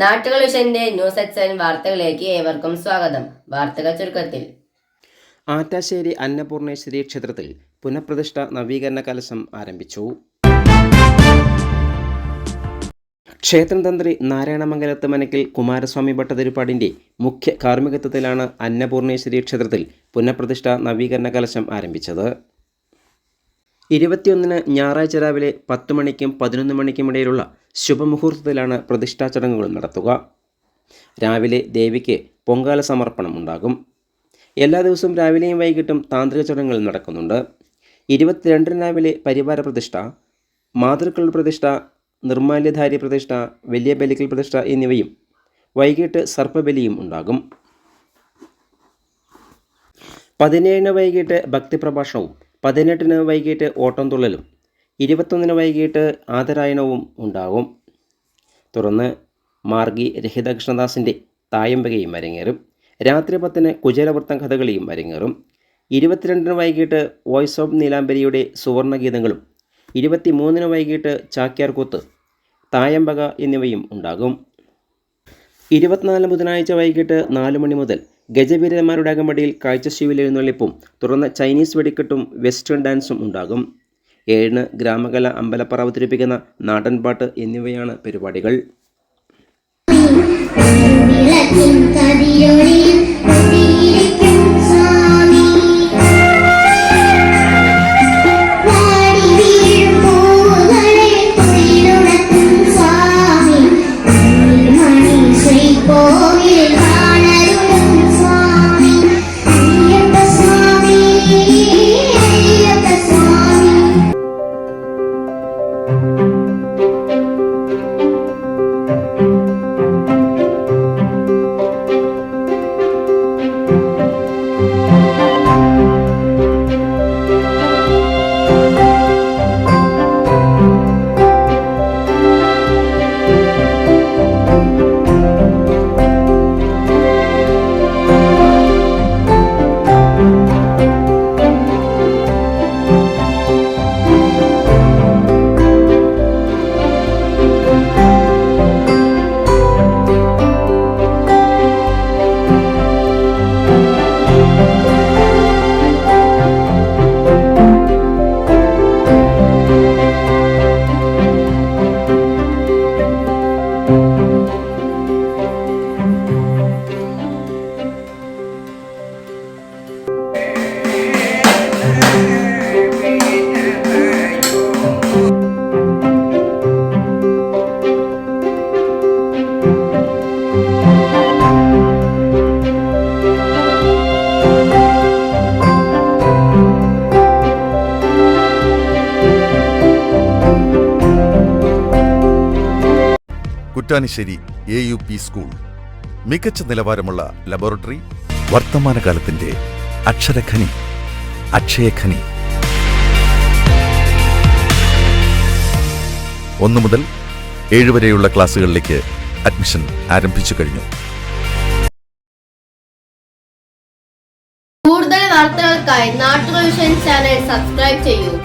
നാട്ടുകൾ വിഷന്റെ news എക്സൈൻ വാർത്തകളിലേക്ക് ഏവർക്കും സ്വാഗതം. വാർത്തകൾ ചുരുക്കത്തിൽ. ആറ്റാശ്ശേരി അന്നപൂർണേശ്വരി ക്ഷേത്രത്തിൽ പുനഃപ്രതിഷ്ഠ നവീകരണ കലശം ആരംഭിച്ചു. ക്ഷേത്രം തന്ത്രി നാരായണമംഗലത്ത് മനക്കിൽ കുമാരസ്വാമി ഭട്ടതിരിപ്പാടിൻ്റെ മുഖ്യ കാർമ്മികത്വത്തിലാണ് അന്നപൂർണേശ്വരി ക്ഷേത്രത്തിൽ പുനഃപ്രതിഷ്ഠ നവീകരണ കലശം ആരംഭിച്ചത്. 21 ഞായറാഴ്ച രാവിലെ 10 മണിക്കും 11 മണിക്കും ഇടയിലുള്ള ശുഭമുഹൂർത്തത്തിലാണ് പ്രതിഷ്ഠാ ചടങ്ങുകൾ നടത്തുക. രാവിലെ ദേവിക്ക് പൊങ്കാല സമർപ്പണം ഉണ്ടാകും. എല്ലാ ദിവസവും രാവിലെയും വൈകിട്ടും താന്ത്രിക ചടങ്ങുകൾ നടക്കുന്നുണ്ട്. 22 രാവിലെ പരിവാര പ്രതിഷ്ഠ, മാതൃക്കൾ പ്രതിഷ്ഠ, നിർമാല്യധാരി പ്രതിഷ്ഠ, വലിയ ബലിക്കൽ പ്രതിഷ്ഠ എന്നിവയും വൈകിട്ട് സർപ്പബലിയും ഉണ്ടാകും. 17 വൈകിട്ട് ഭക്തിപ്രഭാഷണവും 18 വൈകിട്ട് ഓട്ടംതുള്ളലും 21 വൈകിട്ട് ആദരായനവും ഉണ്ടാകും. തുടർന്ന് മാർഗി രഹിതകൃഷ്ണദാസിൻ്റെ തായമ്പകയും അരങ്ങേറും. രാത്രി 10 കുചേലവൃത്തം കഥകളിയും അരങ്ങേറും. 22 വൈകിട്ട് വോയിസ് ഓഫ് നീലാംബരിയുടെ സുവർണഗീതങ്ങളും 23 വൈകിട്ട് ചാക്യാർകൂത്ത്, തായമ്പക എന്നിവയും ഉണ്ടാകും. 24 ബുധനാഴ്ച വൈകിട്ട് 4 മണി മുതൽ ഗജവീരന്മാരുടെ അകമ്പടിയിൽ കാഴ്ചശിവിൽ എഴുന്നള്ളിപ്പും തുടർന്ന് ചൈനീസ് വെടിക്കെട്ടും വെസ്റ്റേൺ ഡാൻസും ഉണ്ടാകും. 7 ഗ്രാമകല അമ്പലപ്പറ അവതരിപ്പിക്കുന്ന നാടൻപാട്ട് എന്നിവയാണ് പരിപാടികൾ. കുറ്റാനിശ്ശേരി AUP സ്കൂൾ മികച്ച നിലവാരമുള്ള ലബോറട്ടറി, വർത്തമാനകാലത്തിന്റെ അക്ഷരഖനി, അക്ഷയഖനി. 1 മുതൽ 7 വരെയുള്ള ക്ലാസുകളിലേക്ക് അഡ്മിഷൻ ആരംഭിച്ചു കഴിഞ്ഞു. കൂടുതൽ വാർത്തകൾക്കായി നാട്ടുകൾ വിഷൻ ചാനൽ സബ്സ്ക്രൈബ് ചെയ്യൂ.